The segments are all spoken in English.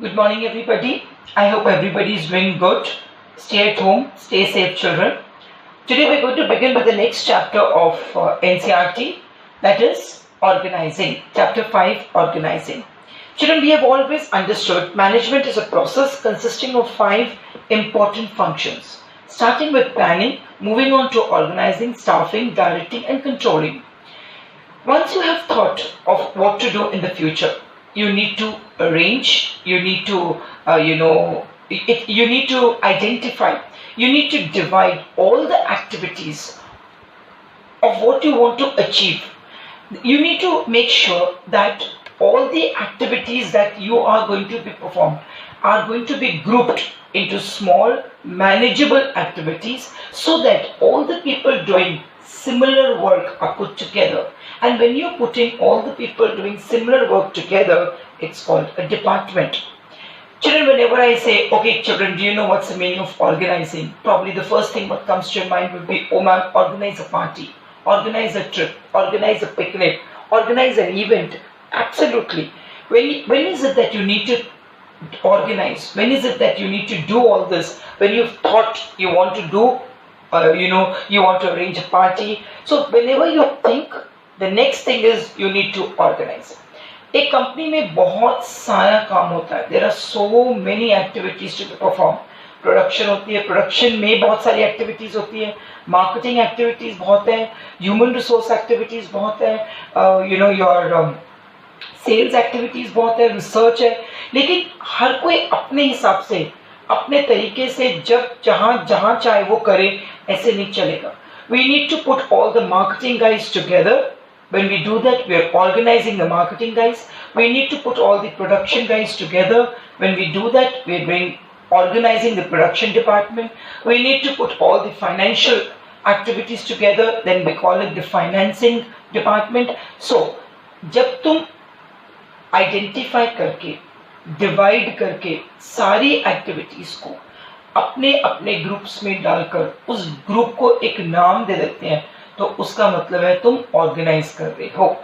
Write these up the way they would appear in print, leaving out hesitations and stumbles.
Good morning, everybody. I hope everybody is doing good. Stay at home, stay safe, children. Today we're going to begin with the next chapter of Ncert, that is organizing. Chapter 5, organizing. Children, we have always understood management is a process consisting of 5 important functions, starting with planning, moving on to organizing, staffing, directing, and controlling. Once you have thought of what to do in the future, you need to arrange, you need to, you need to identify, you need to divide all the activities of what you want to achieve. You need to make sure that all the activities that you are going to be performed are going to be grouped into small, manageable activities so that all the people doing similar work are put together. And when you're putting all the people doing similar work together, it's called a department. Children, whenever I say, okay, children, do you know what's the meaning of organizing? Probably the first thing what comes to your mind would be, oh man, organize a party, organize a trip, organize a picnic, organize an event. Absolutely. When is it that you need to organize? When is it that you need to do all this? When you've thought you want to do, you want to arrange a party. So whenever you think, the next thing is you need to organize. एक company में बहुत सारा काम होता है. There are so many activities to be performed. Production होती है, production में बहुत सारी एक्टिविटीज होती है, मार्केटिंग एक्टिविटीज बहुत है, ह्यूमन रिसोर्स एक्टिविटीज बहुत है, योर सेल्स एक्टिविटीज बहुत है, रिसर्च है. लेकिन हर कोई अपने हिसाब से, अपने तरीके से जब जहां चाहे वो करे, ऐसे नहीं चलेगा. We need to put all the marketing guys together. When we do that, we are organizing the marketing guys. We need to put all the production guys together. When we do that, we are organizing the production department. We need to put all the financial activities together. Then we call it the financing department. So, जब तुम identify करके, divide करके, सारी activities को अपने अपने groups में डालकर उस ग्रुप को एक नाम दे देते हैं, तो उसका मतलब है तुम ऑर्गेनाइज कर रहे हो.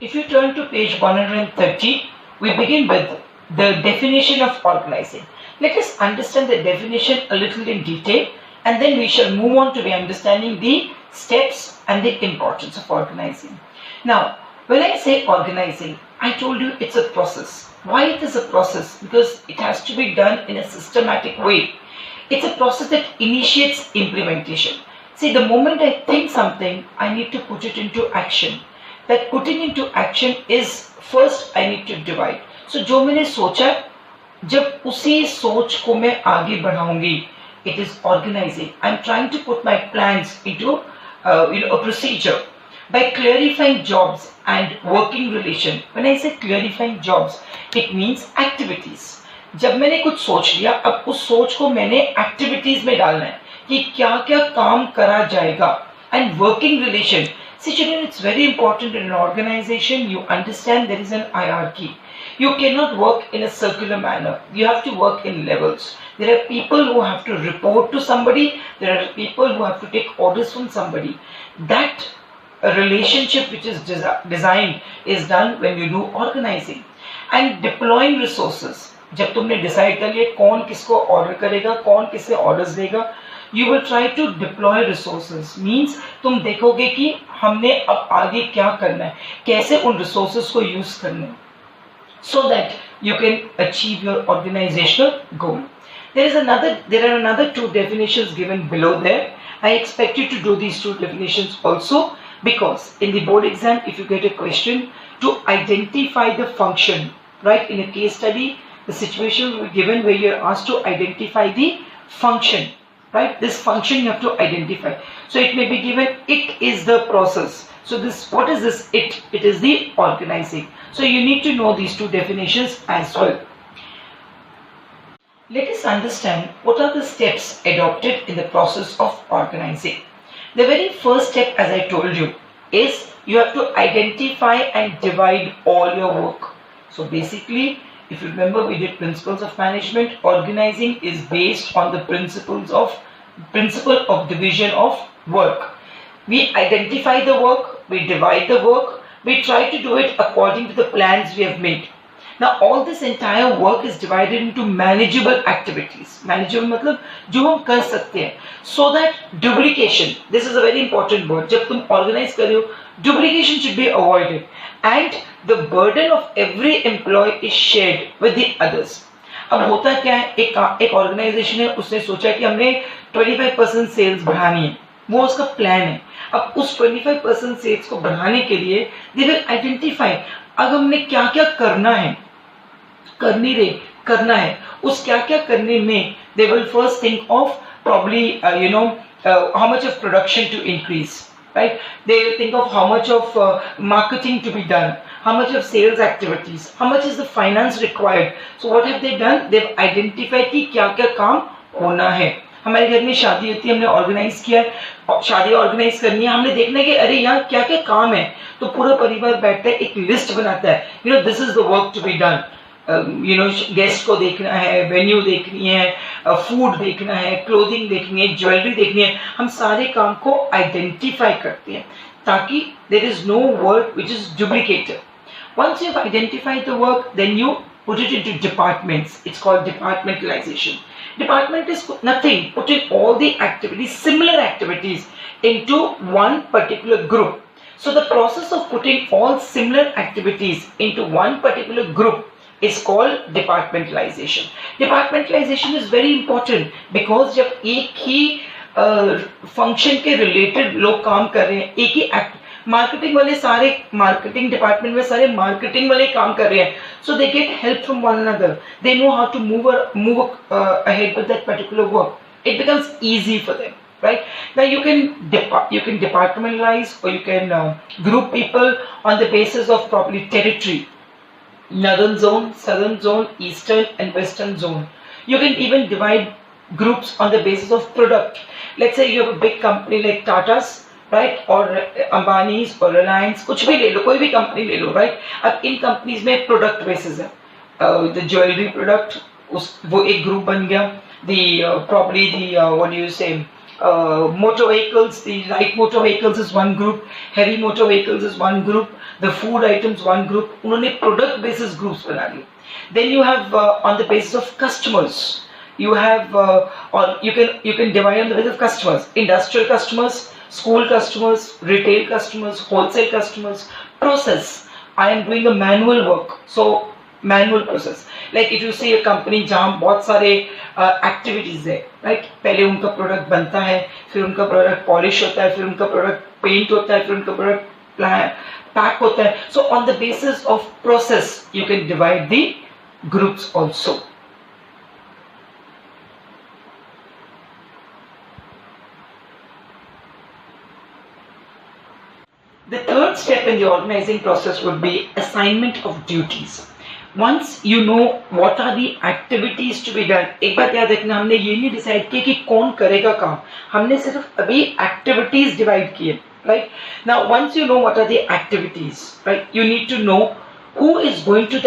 If you turn to page 130, we begin with the definition of organizing. Let us understand the definition a little in detail, and then we shall move on to be understanding the steps and the importance of organizing. Now, when I say organizing, I told you it's a process. Why it is a process? Because it has to be done in a systematic way. It's a process that initiates implementation. See, the moment I think something, I need to put it into action. That putting into action is first I need to divide. So जो मैंने सोचा, जब उसी सोच को मैं आगे बढ़ाऊंगी, it is organizing. I'm trying to put my plans into a procedure. By clarifying jobs and working relation. When I say clarifying jobs, it means activities. जब मैंने कुछ सोच लिया, अब उस सोच को मैंने एक्टिविटीज में डालना है कि क्या क्या काम करा जाएगा. And working relation. See children, it's very important in an organization you understand there is an hierarchy. You cannot work in a circular manner. You have to work in levels. There are people who have to report to somebody. There are people who have to take orders from somebody. That relationship which is designed is done when you do organizing. And deploying resources. जब तुमने decide कर लिया कौन किसको order करेगा, कौन किसे orders देगा, you will try to deploy resources. Means तुम देखोगे कि हमने अब आगे क्या करना है, कैसे उन रिसोर्सेज को यूज करना है, so that you can achieve your organizational goal. There are another 2 definitions given below there. I expect you to do these 2 definitions also, because in the board exam, if you get a question to identify the function, right, in a case study, the situation will be given where you are asked to identify the function, right? This function you have to identify. So it may be given, it is the process. So what is this it? It is the organizing. So you need to know these 2 definitions as well. Let us understand what are the steps adopted in the process of organizing. The very first step, as I told you, is you have to identify and divide all your work. So basically, if you remember, we did principles of management. Organizing is based on the principle of division of work. We identify the work, we divide the work, We try to do it according to the plans we have made. Now all this entire work is divided into manageable activities. Manageable मतलब जो हम कर सकते हैं. So that duplication, this is a very important word. जब तुम organize कर रहे हो, duplication should be avoided, and the burden of every employee is shared with the others. अब होता क्या है, एक ऑर्गेनाइजेशन है, उसने सोचा कि हमने 25% सेल्स बढ़ानी है, वो उसका प्लान है. अब उस 25% सेल्स को बढ़ाने के लिए दे विल आइडेंटिफाई अब हमने क्या क्या करना है, करना है, उस क्या क्या करने में they will first think of probably how much of production to increase, right? They will think of how much of marketing to be done, how much of sales activities, how much is the finance required. So what have they done? They've identified कि क्या क्या काम होना है. हमारे घर में शादी होती है, हमने ऑर्गेनाइज किया है, शादी ऑर्गेनाइज करनी है, हमने देखना है कि अरे यहाँ क्या क्या काम है, तो पूरा परिवार बैठता है, एक लिस्ट बनाता है, this is the work to be done. Guest को देखना है, वेन्यू देखनी है, फूड देखना है, क्लोथिंग देखनी है, ज्वेलरी देखनी है. हम सारे काम को आइडेंटिफाई करते हैं ताकि there is no work which is duplicated. Once you've identified the work, then you put it into departments. It's called departmentalization. Department is nothing, putting all the activities, similar activities, into one particular group. So the process of putting all similar activities into one particular group is called departmentalization. Departmentalization is very important because जब एक ही function के related लोग काम कर रहे हैं, एक ही marketing वाले सारे मार्केटिंग डिपार्टमेंट में सारे मार्केटिंग वाले काम कर रहे हैं, so they get help from one another, they know how to move ahead with that particular work. It becomes easy for them, right? Now you can departmentalize, or you can group people on the basis of probably territory, northern zone, southern zone, eastern and western zone. You can even divide groups on the basis of product. Let's say you have a big company like Tata's, right, और अंबानीज और रिलायंस, कुछ भी ले लो, कोई भी company ले लो, right. अब इन companies में प्रोडक्ट बेसिस है, द ज्वेलरी प्रोडक्ट, वो एक ग्रुप बन गया. probably the what do you say, motor vehicles, the light motor vehicles is one group, heavy motor vehicles is one group, the food items one group. उन्होंने product basis groups बना लिए. Then you have on the basis of customers, you have or you can divide on the basis of customers, industrial customers, school customers, retail customers, wholesale customers. Process, I am doing a manual work, so manual process. Like if you see a company जहाँ बहुत सारे activities है, right? पहले उनका product बनता है, फिर उनका प्रोडक्ट पॉलिश होता है, फिर उनका प्रोडक्ट पेंट होता है, फिर उनका प्रोडक्ट पैक होता है. So on the basis of process, you can divide the groups also. The third step in the organizing process would be assignment of duties. Once you know what are the activities to be done, एक बात याद रखना, हमने ये नहीं decide किया कि कौन करेगा काम, हमने सिर्फ अभी activities divide किए, right? Now once you know what are the activities, right, you need to know who is going to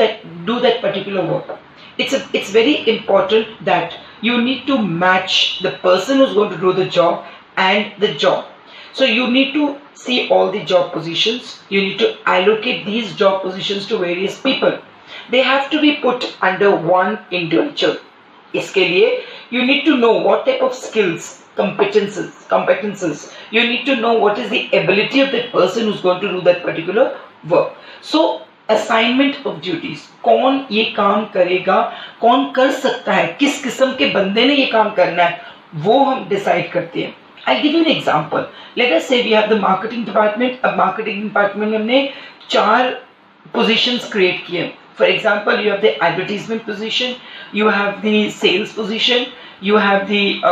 do that particular work. It's very important that you need to match the person who's going to do the job and the job. So you need to see all the job positions. You need to allocate these job positions to various people. They have to be put under one individual. इसके लिए you need to know what type of skills, competences. You need to know what is the ability of that person who's going to do that particular work. So assignment of duties. कौन ये काम करेगा, कौन कर सकता है, किस किस्म के बंदे ने ये काम करना है, वो हम डिसाइड करते हैं. I'll give you an example. Let us say we have the marketing department. अब marketing department में हमने 4 positions create किए. For example, you have the advertisement position, you have the sales position, you have the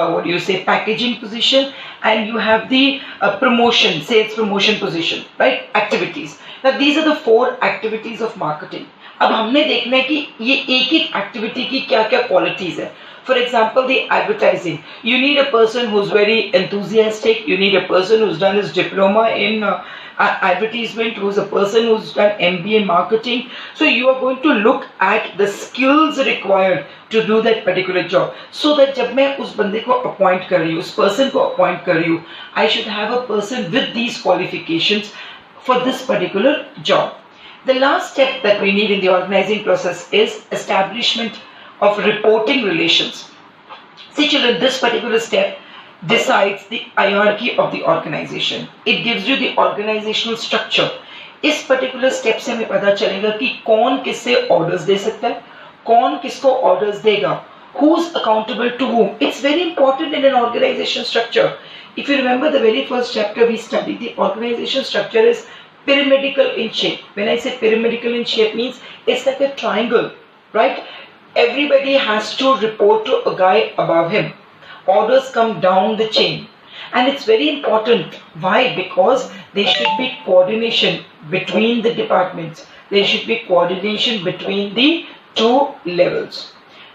packaging position, and you have the sales promotion position, right? Activities. Now these are the 4 activities of marketing. अब हमने देखना है कि ये एक activity की क्या क्या क्वालिटीज है. For example, the advertising. You need a person who's very enthusiastic. You need a person who's done his diploma in advertisement, who's a person who's done MBA marketing. So you are going to look at the skills required to do that particular job. So that जब मैं उस बंदे को appoint कर रही हूँ, उस person को appoint कर रही हूँ, I should have a person with these qualifications for this particular job. The last step that we need in the organizing process is establishment of reporting relations. See children, this particular step decides the hierarchy of the organization. It gives you the organizational structure. इस particular step से हमें पता चलेगा कि कौन किससे orders दे सकता है, कौन किसको ऑर्डर्स देगा, who's accountable to whom. It's very important in an organization structure. If you remember the very first chapter we studied, the organization structure is pyramidal in shape. When I say pyramidal in shape means it's like a triangle, right? Everybody has to report to a guy above him. Orders come down the chain. And it's very important. Why? Because there should be coordination between the departments. There should be coordination between the two levels.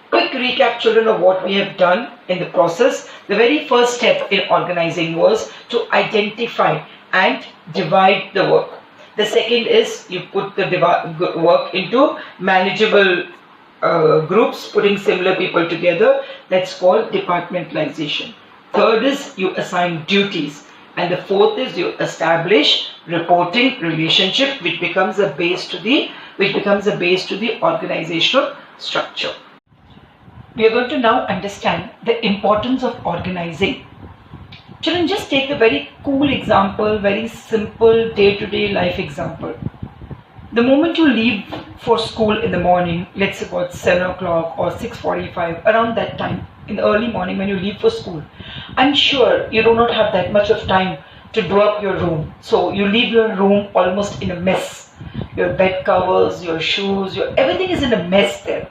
Quick recap children of what we have done in the process. The very first step in organizing was to identify and divide the work. The second is you put the work into manageable groups, putting similar people together. That's called departmentalization. Third is you assign duties, and the fourth is you establish reporting relationship, which becomes a base to the organizational structure. We are going to now understand the importance of organizing. Children, just take a very cool example, very simple day-to-day life example. The moment you leave for school in the morning, let's say about 7 o'clock or 6:45, around that time, in the early morning when you leave for school, I'm sure you do not have that much of time to do up your room. So you leave your room almost in a mess. Your bed covers, your shoes, everything is in a mess there.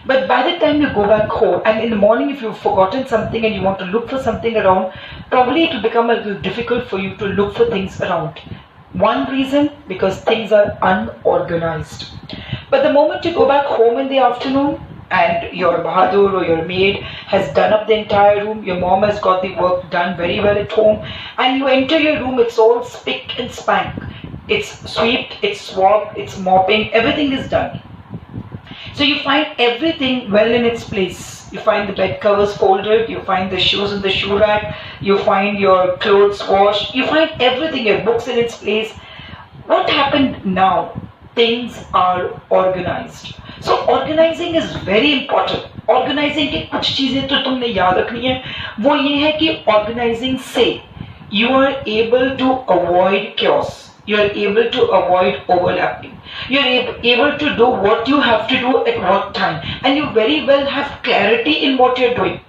But by the time you go back home, and in the morning if you've forgotten something and you want to look for something around, probably it will become a little difficult for you to look for things around. One reason, because things are unorganized. But the moment you go back home in the afternoon and your Bahadur or your maid has done up the entire room, your mom has got the work done very well at home, and you enter your room, it's all spick and spank. It's swept, it's swabbed, it's mopping, everything is done. So you find everything well in its place. You find the bed covers folded, you find the shoes in the shoe rack, you find your clothes washed, you find everything, your books in its place. What happened now? Things are organized. So organizing is very important. Organizing की कुछ चीजें तो तुमने याद रखनी है. वो ये है कि organizing से you are able to avoid chaos. You are able to avoid overlapping. You are able to do what you have to do at what time, and you very well have clarity in what you are doing.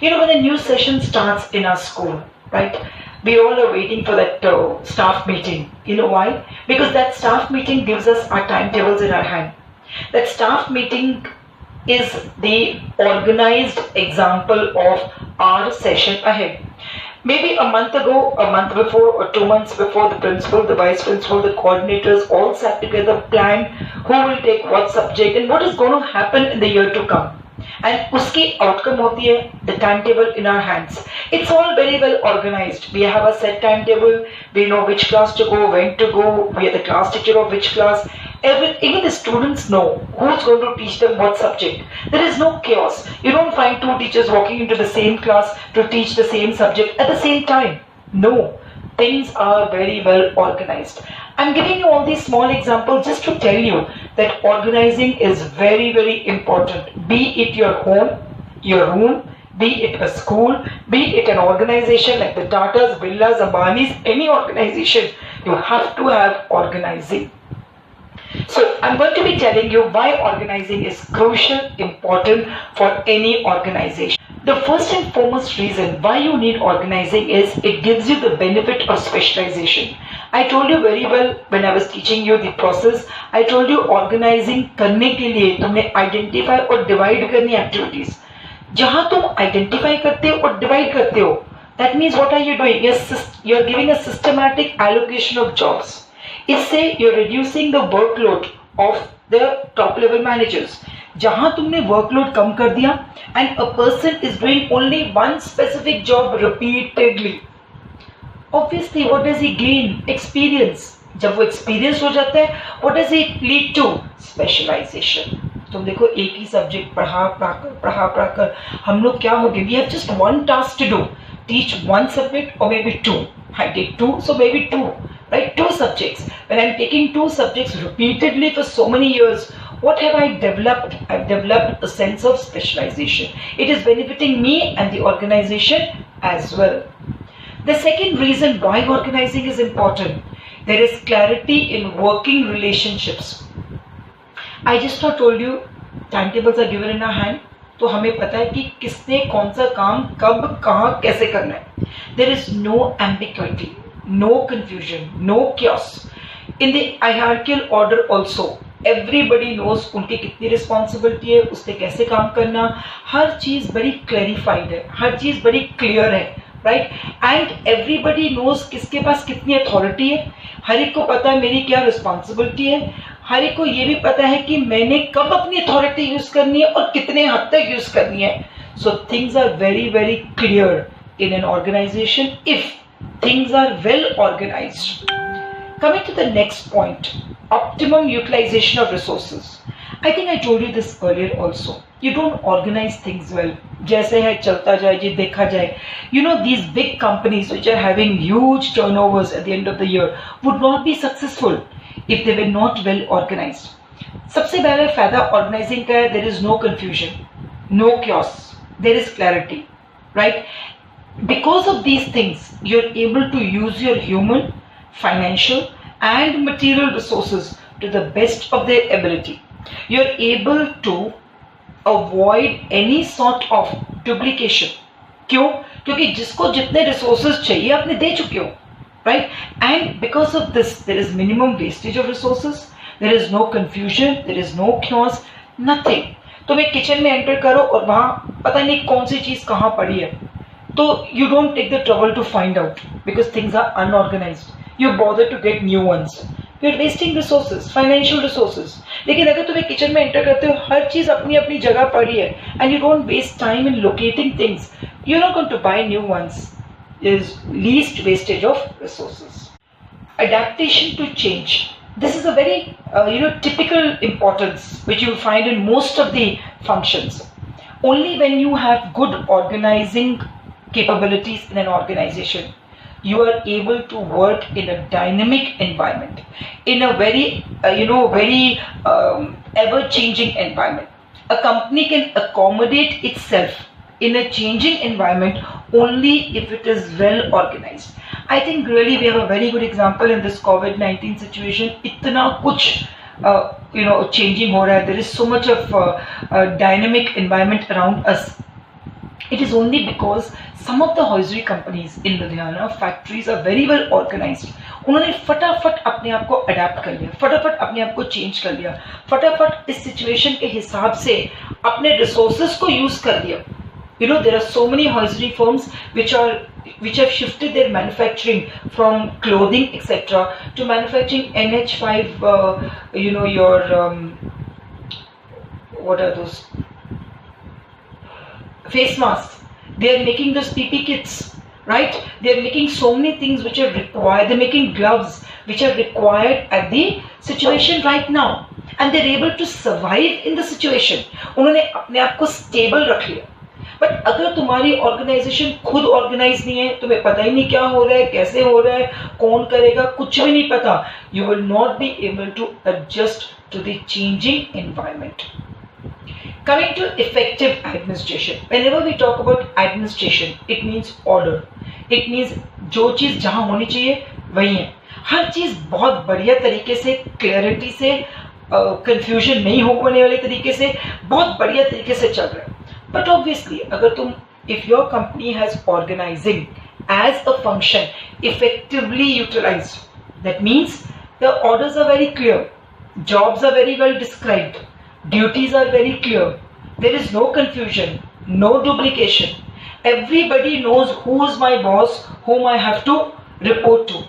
You know, when a new session starts in our school, right? We all are waiting for that staff meeting. You know why? Because that staff meeting gives us our timetables in our hand. That staff meeting is the organized example of our session ahead. Maybe a month ago, a month before, or 2 months before, the principal, the vice principal, the coordinators all sat together, planned who will take what subject and what is going to happen in the year to come. And uski outcome hoti hai the timetable in our hands. It's all very well organized. We have a set timetable. We know which class to go, when to go. We are the class teacher of which class. Even the students know who's going to teach them what subject. There is no chaos. You don't find two teachers walking into the same class to teach the same subject at the same time. No, things are very well organized. I'm giving you all these small examples just to tell you that organizing is very, very important. Be it your home, your room, be it a school, be it an organization like the Tatas, Birlas, Ambanis, any organization, you have to have organizing. So I'm going to be telling you why organizing is crucial, important for any organization. The first and foremost reason why you need organizing is it gives you the benefit of specialization. I told you very well when I was teaching you the process, I told you organizing करने के लिए तुमने identify और divide करनी activities. जहाँ तुम identify करते हो और divide करते हो, that means what are you doing? You're giving a systematic allocation of jobs. इससे you're reducing the workload of the top level managers. जहाँ तुमने workload कम कर दिया and a person is doing only one specific job repeatedly. Obviously, what does he gain? Experience. जब वो experience हो जाता है, what does it lead to? Specialization. तुम देखो एक ही subject पढ़ा कर हम लोग क्या हो गए? We have just one task to do. Teach one subject or maybe two. I take two, so maybe two. right? 2 subjects. When I'm taking 2 subjects repeatedly for so many years, what have I developed? I've developed a sense of specialization. It is benefiting me and the organization as well. The second reason why organizing is important, there is clarity in working relationships. I just now told you, timetables are given in our hand, तो हमें पता है कि किसने कौन सा काम कब कहाँ कैसे करना है. There is no ambiguity, no confusion, no chaos. In the hierarchical order also, everybody knows उनकी कितनी रिस्पॉन्सिबिलिटी है, उससे कैसे काम करना, हर चीज बड़ी क्लैरिफाइड है, हर चीज बड़ी क्लियर है, राइट? एंड एवरीबडी नोज किसके पास कितनी अथॉरिटी है, हर एक को पता है मेरी क्या रिस्पॉन्सिबिलिटी है, हर एक को ये भी पता है कि मैंने कब अपनी अथॉरिटी यूज करनी है और कितने हद तक यूज करनी है. So things are very very clear in an organisation if things are well organised. Coming to the next point, optimum utilization of resources. I think I told you this earlier also. You don't organize things well. जैसे है चलता जाए जी, देखा जाए. You know, these big companies which are having huge turnovers at the end of the year would not be successful if they were not well organized. सबसे पहला फायदा organizing का है, there is no confusion, no chaos, there is clarity, right? Because of these things, you're able to use your human, financial and material resources to the best of their ability. You're able to avoid any sort of duplication. क्यों? क्योंकि जिसको जितने resources चाहिए आपने दे चुके हो, right? And because of this, there is minimum wastage of resources. There is no confusion. There is no chaos. Nothing. तुम एक किचन में एंटर करो और वहाँ पता नहीं कौन सी चीज कहाँ पड़ी है, तो you don't take the trouble to find out because things are unorganized. You bother to get new ones. You're wasting resources, financial resources. लेकिन अगर तुम एक किचन में एंटर करते हो, हर चीज अपनी अपनी जगह पड़ी है, and you don't waste time in locating things, you're not going to buy new ones. Is least wastage of resources. Adaptation to change. This is a very typical importance which you find in most of the functions. Only when you have good organizing capabilities in an organization, you are able to work in a dynamic environment, in a very ever-changing environment. A company can accommodate itself in a changing environment only if it is well organized. I think really we have a very good example in this COVID-19 situation. इतना कुछ changing हो रहा है. There is so much of dynamic environment around us. It is only because some of the hosiery companies in Ludhiana factories are very well organized. उन्होंने फटाफट अपने आप को अडेप्ट कर लिया, फटाफट अपने आप को चेंज कर लिया, फटाफट इस सिचुएशन के हिसाब से अपने रिसोर्सेज को यूज कर लिया. You know, there are so many hosiery firms which have shifted their manufacturing from clothing etc. to manufacturing NH5. What are those? Face masks. They are making those PP kits, right? They are making so many things which are required. They're making gloves which are required at the situation right now, and they're able to survive in the situation. उन्होंने अपने आप को stable रख लिया. But अगर तुम्हारी organisation खुद organise नहीं है, तुम्हें पता ही नहीं क्या हो रहा है, कैसे हो रहा है, कौन करेगा, कुछ भी नहीं पता, you will not be able to adjust to the changing environment. Coming to effective administration. Whenever we talk about administration, it means order. It means जो चीज जहां होनी चाहिए वही है. हर चीज बहुत बढ़िया तरीके से, क्लैरिटी से, कंफ्यूजन नहीं होने वाले तरीके से, बहुत बढ़िया तरीके से चल रहा है. But obviously, अगर तुम, if your company has organizing as a function effectively utilized, that means the orders are very clear, jobs are very well described, duties are very clear, there is no confusion, no duplication, everybody knows who is my boss, whom I have to report to,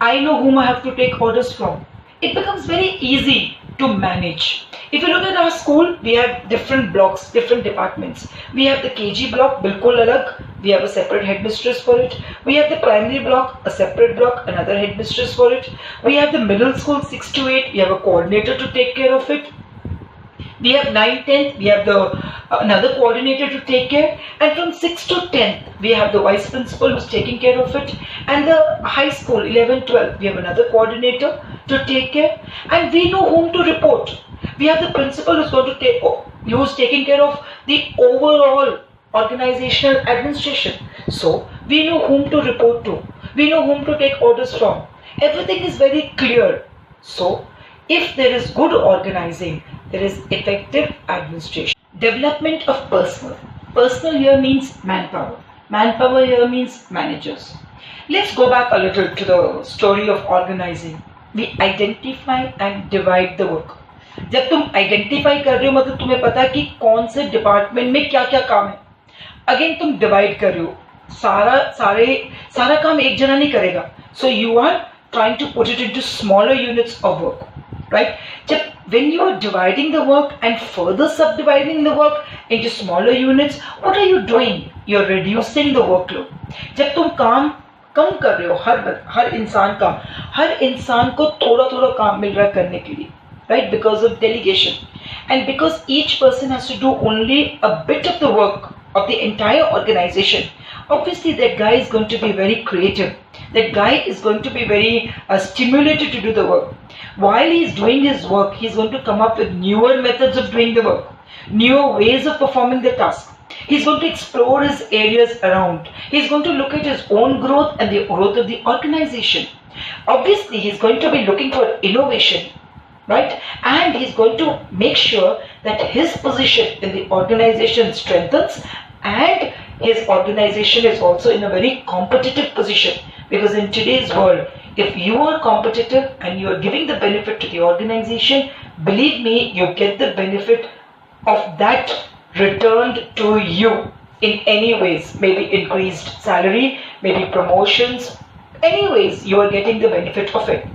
I know whom I have to take orders from. It becomes very easy to manage. If you look at our school, we have different blocks, different departments. We have the KG block, bilkul alag. We have a separate headmistress for it. We have the primary block, a separate block, another headmistress for it. We have the middle school 6 to 8. We have a coordinator to take care of it. We have 9th, 10th, we have the another coordinator to take care, and from 6th to 10th we have the vice principal who's taking care of it, and the high school 11th, 12th we have another coordinator to take care, and we know whom to report. We have the principal who's taking care of the overall organizational administration. So we know whom to report to, we know whom to take orders from. Everything is very clear. So if there is good organizing, there is effective administration. Development of personnel. Personnel here means manpower. Manpower here means managers. Let's go back a little to the story of organizing. We identify and divide the work. जब तुम identify कर रहे हो मतलब तुम्हें पता है कि कौन से डिपार्टमेंट में क्या क्या काम है. अगेन तुम डिवाइड कर रहे हो. सारा काम एक जना नहीं करेगा. So you are trying to put it into smaller units of work, right? When you are dividing the work and further subdividing the work into smaller units, what are you doing? You are reducing the workload. जब तुम काम कम कर रहे हो, हर इंसान को थोड़ा थोड़ा काम मिल रहा है करने के लिए, right? Because of delegation, and because each person has to do only a bit of the work of the entire organization, obviously that guy is going to be very creative. That guy is going to be very stimulated to do the work. While he is doing his work, he is going to come up with newer methods of doing the work, newer ways of performing the task. He is going to explore his areas around. He is going to look at his own growth and the growth of the organization. Obviously, he is going to be looking for innovation, right? And he is going to make sure that his position in the organization strengthens, and his organization is also in a very competitive position. Because in today's world, if you are competitive and you are giving the benefit to the organization, believe me, you get the benefit of that returned to you in any ways. Maybe increased salary, maybe promotions. Anyways, you are getting the benefit of it.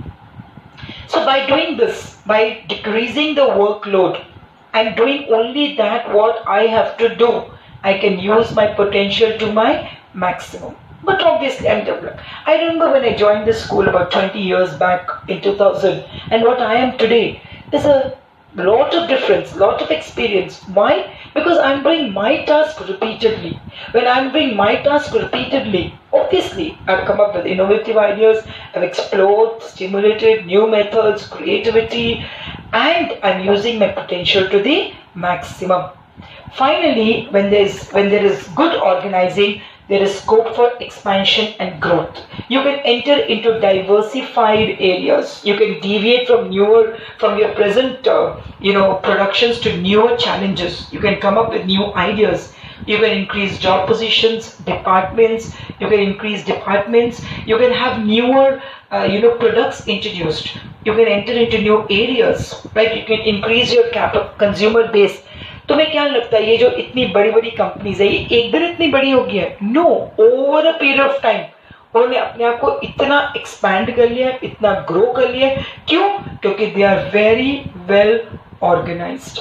So by doing this, by decreasing the workload and doing only that what I have to do, I can use my potential to my maximum. But obviously I'm developed. I remember when I joined this school about 20 years back in 2000, and what I am today is a lot of difference, lot of experience. Why? Because I'm doing my task repeatedly. When I'm doing my task repeatedly, obviously I've come up with innovative ideas, I've explored, stimulated new methods, creativity, and I'm using my potential to the maximum. Finally, when there is good organizing, there is scope for expansion and growth. You can enter into diversified areas. You can deviate from your present productions to newer challenges. You can come up with new ideas. You can increase job positions, departments. You can increase departments. You can have newer products introduced. You can enter into new areas, right? You can increase your consumer base. तुम्हें क्या लगता है ये जो इतनी बड़ी companies है ये एक दिन इतनी बड़ी हो गई है? No, over a period of time उन्होंने अपने आप को इतना एक्सपैंड कर लिया, इतना ग्रो कर लिया. क्यों? क्योंकि they are very well organised.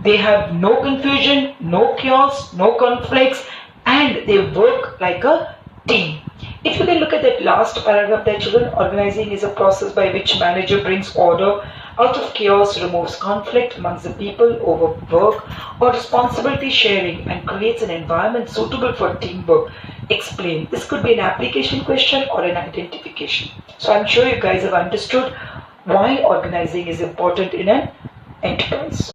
They have no confusion, no chaos, no conflicts, and they work like a team. If you can look at that last paragraph there, children, organizing is a process by which manager brings order out of chaos, removes conflict amongst the people over work or responsibility sharing, and creates an environment suitable for teamwork. Explain. This could be an application question or an identification. So I'm sure you guys have understood why organizing is important in an enterprise.